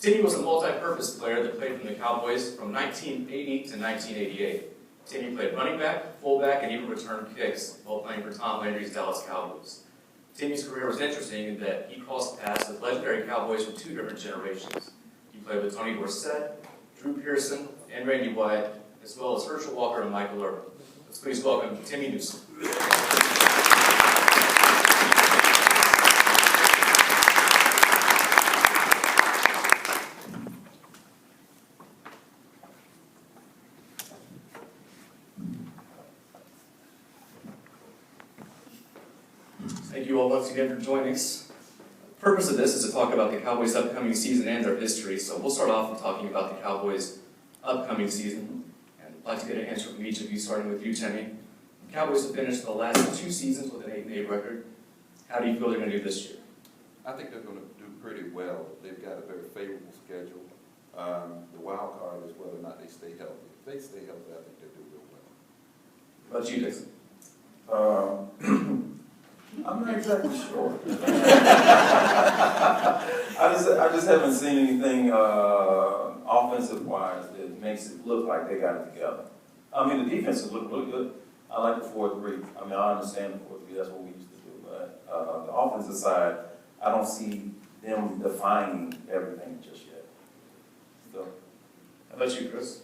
Timmy was a multi-purpose player that played for the Cowboys from 1980 to 1988. Timmy played running back, fullback, and even returned kicks while playing for Tom Landry's Dallas Cowboys. Timmy's career was interesting in that he crossed paths with legendary Cowboys from two different generations. He played with Tony Dorsett, Drew Pearson, and Randy Wyatt, as well as Herschel Walker and Michael Irvin. Let's please welcome Timmy Newsome. Thank you all once again for joining us. The purpose of this is to talk about the Cowboys' upcoming season and their history, so we'll start off with talking about the Cowboys' upcoming season. And I'd like to get an answer from each of you, starting with you, Timmy. The Cowboys have finished the last two seasons with an 8-8 record. How do you feel they're going to do this year? I think they're going to do pretty well. They've got a very favorable schedule. The wild card is whether or not they stay healthy. If they stay healthy, I think they'll do real well. What about you, Dixon? I'm not exactly sure. I just haven't seen anything offensive-wise that makes it look like they got it together. I mean, the defense has looked really good. I like the 4-3. I mean, I understand the 4-3. That's what we used to do. But the offensive side, I don't see them defining everything just yet. So, How about you, Chris?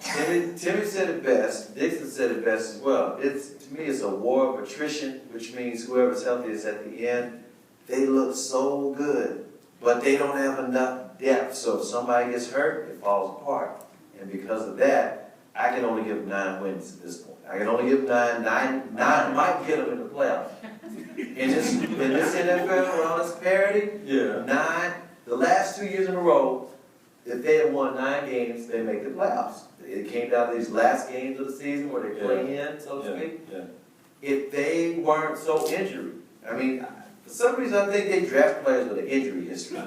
Timmy said it best. Dixon said it best as well. To me, it's a war of attrition, which means whoever's healthy is at the end. They look so good, but they don't have enough depth. So if somebody gets hurt, it falls apart. And because of that, I can only give them 9 wins at this point. I can only give them 9 might get them in the playoffs. In this NFL, with all this parity, 9, the last 2 years in a row, if they had won 9 games, they make the playoffs. It came down to these last games of the season where they play in, so to speak. If they weren't so injured, I mean, for some reason I think they draft players with an injury history. I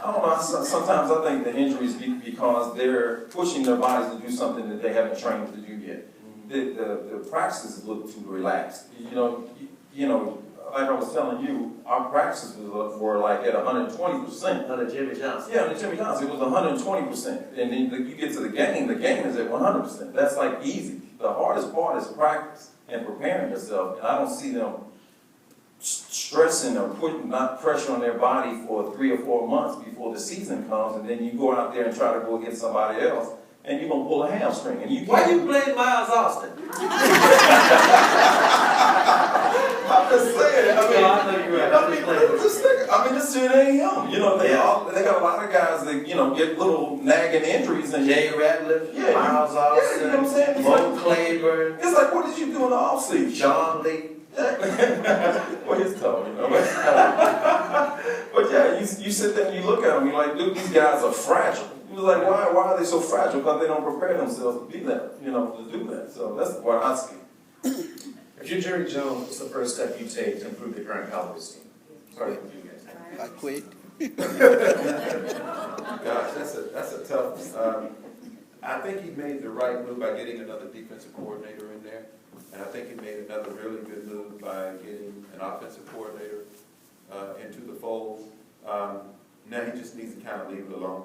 don't know. Sometimes I think the injuries because they're pushing their bodies to do something that they haven't trained to do yet. The practices look too relaxed. You know, like I was telling you, our practices were like at 120%. Under Jimmy Johnson. Yeah, under Jimmy Johnson, it was 120%. And then you get to the game is at 100%. That's like easy. The hardest part is practice and preparing yourself. And I don't see them stressing or putting not pressure on their body for 3 or 4 months before the season comes. And then you go out there and try to go against somebody else. And you're going to pull a hamstring. And you Why you blame Miles Austin? I'm just saying. I know you're right. I mean, this shit ain't him. You know, they got a lot of guys that, get little nagging injuries. And Jay Ratliff, Miles Austin, you know what I'm saying? Mo Claiborne. It's like, what did you do in the offseason? Sean Lee. Well, it's tough, But yeah, you sit there and you look at them, you're like, dude, these guys are fragile. He was like, why are they so fragile? Because they don't prepare themselves to be that, to do that. So that's what I see. If you're Jerry Jones, what's the first step you take to improve the current Cowboys team? Sorry to you guys. I quit. Gosh, that's a tough. I think he made the right move by getting another defensive coordinator in there, and I think he made another really good move by getting an offensive coordinator into the fold. Now he just needs to kind of leave it alone.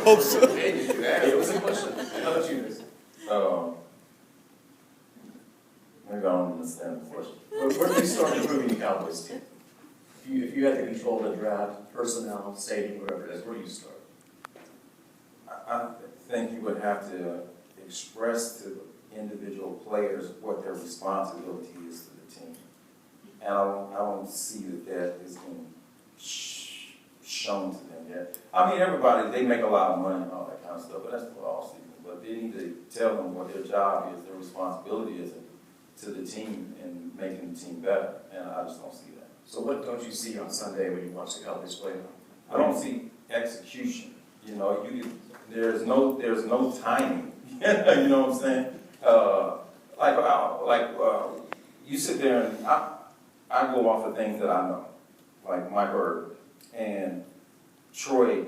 Hope so. It was a question. How about you, Chris? Maybe I don't understand the question. Where do you start improving the Cowboys team? If you had to control the draft, personnel, stadium, whatever it is, where do you start? I think you would have to express to individual players what their responsibility is to the team. And I don't see that is being shown to them yet. I mean, everybody, they make a lot of money and all that kind of stuff, but that's for all season. But they need to tell them what their job is, their responsibility is to the team and making the team better. And I just don't see that. So what don't you see on Sunday when you watch the Cowboys play? I don't see execution. There's no timing. You know what I'm saying? You sit there and I go off of things that I know, like Mike Irvin and Troy.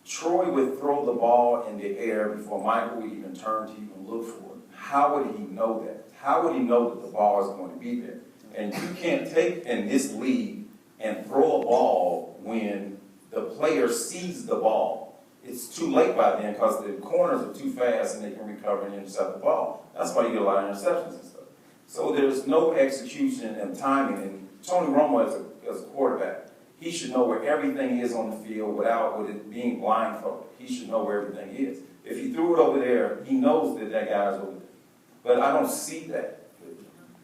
Troy would throw the ball in the air before Michael would even turn to even look for it. How would he know that? How would he know that the ball is going to be there? And you can't take in this league and throw a ball when the player sees the ball. It's too late by then because the corners are too fast and they can recover and intercept the ball. That's why you get a lot of interceptions and stuff. So there's no execution and timing. And Tony Romo as a quarterback, he should know where everything is on the field without with it being blindfolded. He should know where everything is. If he threw it over there, he knows that that guy's over there. But I don't see that.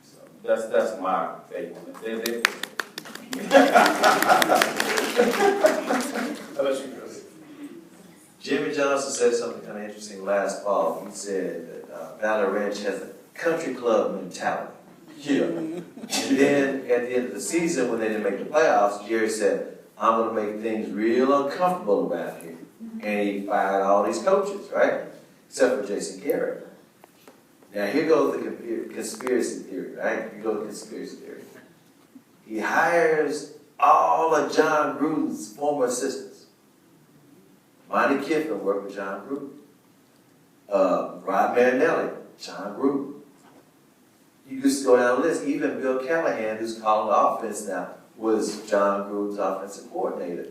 So that's my take on it. How about you, Chris? Jimmy Johnson said something kind of interesting last fall. He said that Valley Ranch has a country club mentality. Yeah. And then at the end of the season, when they didn't make the playoffs, Jerry said, I'm going to make things real uncomfortable around here. And he fired all these coaches, right? Except for Jason Garrett. Now here goes the conspiracy theory, right? Here goes the conspiracy theory. He hires all of John Gruden's former assistants. Monty Kiffin worked with John Gruden. Rod Marinelli, John Gruden. You just go down the list. Even Bill Callahan, who's calling the offense now, was John Gruden's offensive coordinator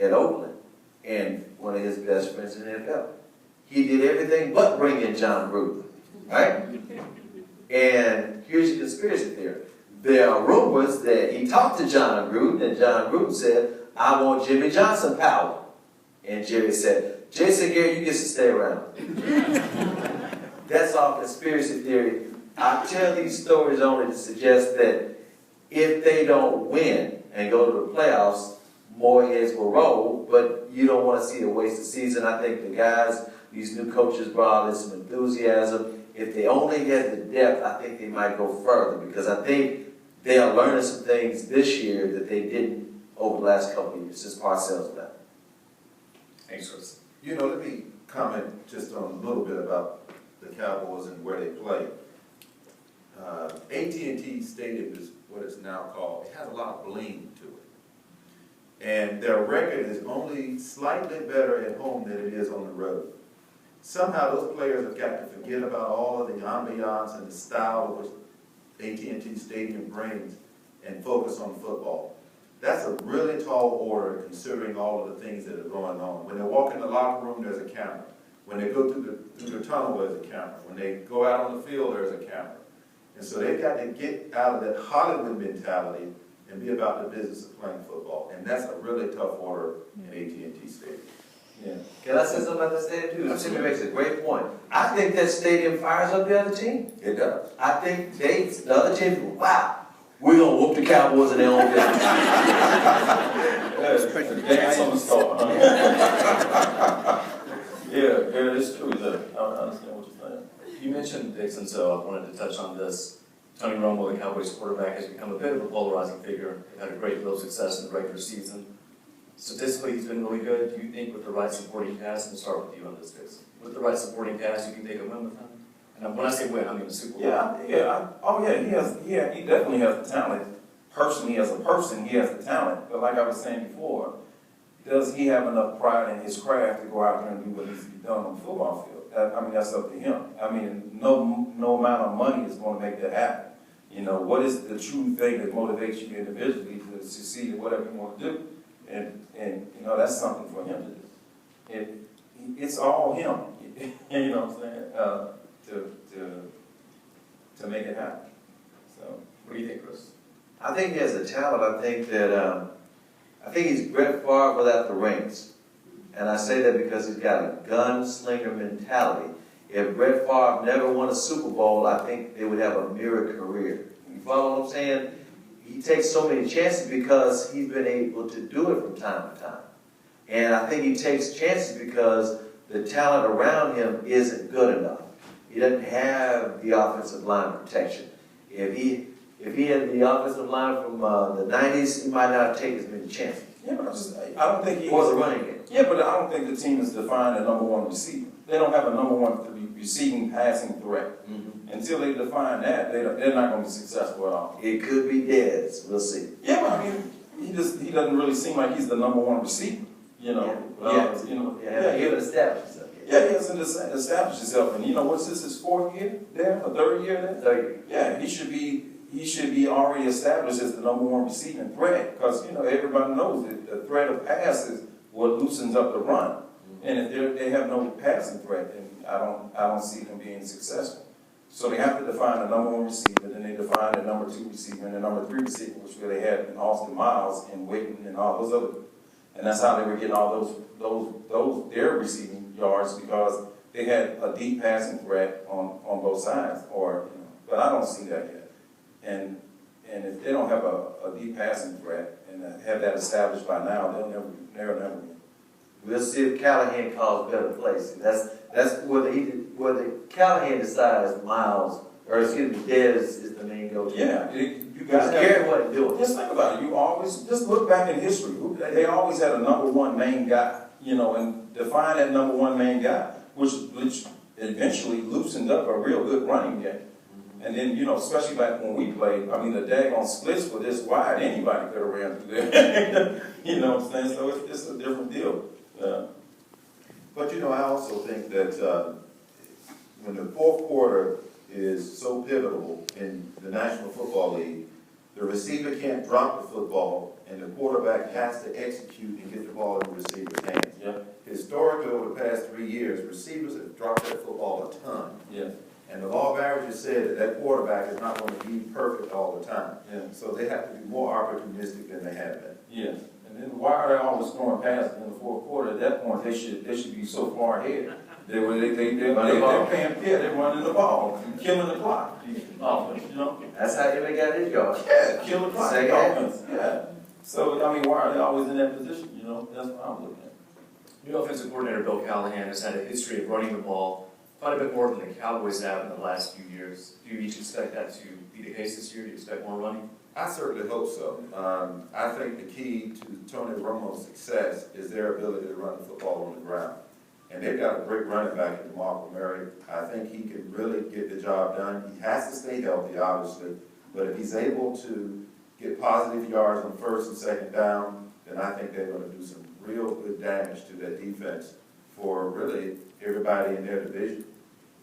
at Oakland and one of his best friends in the NFL. He did everything but bring in John Gruden, right? And here's your conspiracy theory. There are rumors that he talked to John Gruden, and John Gruden said, I want Jimmy Johnson power. And Jerry said, Jason Garrett, you get to stay around. That's all conspiracy theory. I tell these stories only to suggest that if they don't win and go to the playoffs, more heads will roll, but you don't want to see a wasted season. I think the guys, these new coaches brought in some enthusiasm. If they only had the depth, I think they might go further because I think they are learning some things this year that they didn't over the last couple of years since Parcells left. Thanks, Chris. You know, let me comment just on a little bit about the Cowboys and where they play. AT&T Stadium is what it's now called. It has a lot of bling to it. And their record is only slightly better at home than it is on the road. Somehow those players have got to forget about all of the ambiance and the style of which AT&T Stadium brings and focus on football. That's a really tall order considering all of the things that are going on. When they walk in the locker room, there's a camera. When they go through the tunnel, there's a camera. When they go out on the field, there's a camera. And so they've got to get out of that Hollywood mentality and be about the business of playing football. And that's a really tough order in AT&T Stadium. Yeah. Can I say something about that stadium too? Timmy makes a great point. I think that stadium fires up the other team. It does. I think the other team go, wow, we're going to whoop the Cowboys in their own business. Dance on the star, huh? Yeah, it's true. I understand what you're saying. You mentioned Dixon, so I wanted to touch on this. Tony Romo, the Cowboys quarterback, has become a bit of a polarizing figure. He's had a great deal of success in the regular season. Statistically, he's been really good. Do you think with the right supporting cast, and start with you on this, Dixon, with the right supporting cast, you can take a win with him? And when I say win, I mean the Super Bowl. He definitely has the talent. Personally, as a person, he has the talent. But like I was saying before, does he have enough pride in his craft to go out there and do what needs to be done on the football field? I mean, that's up to him. I mean, no amount of money is going to make that happen. You know, what is the true thing that motivates you individually to succeed in whatever you want to do? And you know, that's something for him to do. It's all him. You know what I'm saying? To make it happen. So, What do you think, Chris? I think he has the talent. I think he's Brett Favre without the rings. And I say that because he's got a gunslinger mentality. If Brett Favre never won a Super Bowl, I think they would have a mirror career. You follow what I'm saying? He takes so many chances because he's been able to do it from time to time. And I think he takes chances because the talent around him isn't good enough. He doesn't have the offensive line protection. If he had the offensive line from the 90s, he might not take as many chances. yeah, but I don't think he Or the running game. Yeah, but I don't think the team is defined a number one receiver. They don't have a number one receiving, passing threat. Mm-hmm. Until they define that, they're not going to be successful at all. It could be dead. We'll see. Yeah, but I mean, he doesn't really seem like he's the number one receiver. You know, Yeah. you know, He hasn't established himself yet. yeah, he hasn't established himself. And you know, what's this, his fourth year there, or third year there? So Yeah, he should be he should be already established as the number one receiving threat, because, you know, everybody knows that the threat of pass is what loosens up the run. And if they have no passing threat, then I don't see them being successful. So they have to define the number one receiver, then they define the number two receiver, and the number three receiver, which really had in Austin Miles and Waiting and all those other, and that's how they were getting all those their receiving yards, because they had a deep passing threat on both sides, or, you know, but I don't see that yet. And if they don't have a deep passing threat and have that established by now, they'll never win. We'll see if Callahan calls better plays. That's whether Callahan decides Miles, or excuse me, Dez is the main go-to. Yeah, you Just guys care what he's doing. just think about it. You always, just look back in history. They always had a number one main guy, you know, and define that number one main guy, which eventually loosened up a real good running game. And then, you know, especially back when we played, I mean, the daggone splits were this wide, anybody could have ran through there. You know what I'm saying? So it's a different deal. But, you know, I also think that when the fourth quarter is so pivotal in the National Football League, the receiver can't drop the football, and the quarterback has to execute and get the ball in the receiver's hands. Yeah. Historically, over the past 3 years, receivers have dropped that football a ton. Yeah. And the law of averages said that quarterback is not going to be perfect all the time. Yeah. So they have to be more opportunistic than they have been. Yeah. And then why are they always throwing passes in the fourth quarter? At that point, they should be so far ahead. They're running the ball, killing the clock. Offense, you know. That's how Timmy got his yards. Yeah, kill the clock. Second Offense. Yeah. So I mean, why are they always in that position? You know, that's what I'm looking at. New offensive coordinator Bill Callahan has had a history of running the ball quite a bit more than the Cowboys have in the last few years. Do you each expect that to be the case this year? Do you expect more running? I certainly hope so. I think the key to Tony Romo's success is their ability to run the football on the ground. And they've got a great running back in DeMarco Murray. I think he can really get the job done. He has to stay healthy, obviously, but if he's able to get positive yards on first and second down, then I think they're going to do some real good damage to that defense for really everybody in their division.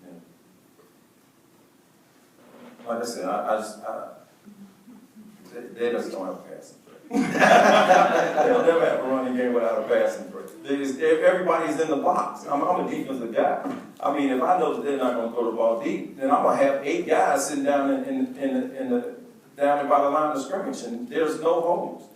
Yeah. Like I said, they just don't have a passing threat. They'll never have a running game without a passing threat. Everybody's in the box. I'm a defensive guy. I mean, if I know that they're not going to throw the ball deep, then I'm going to have 8 guys sitting down down by the line of scrimmage, and there's no holes.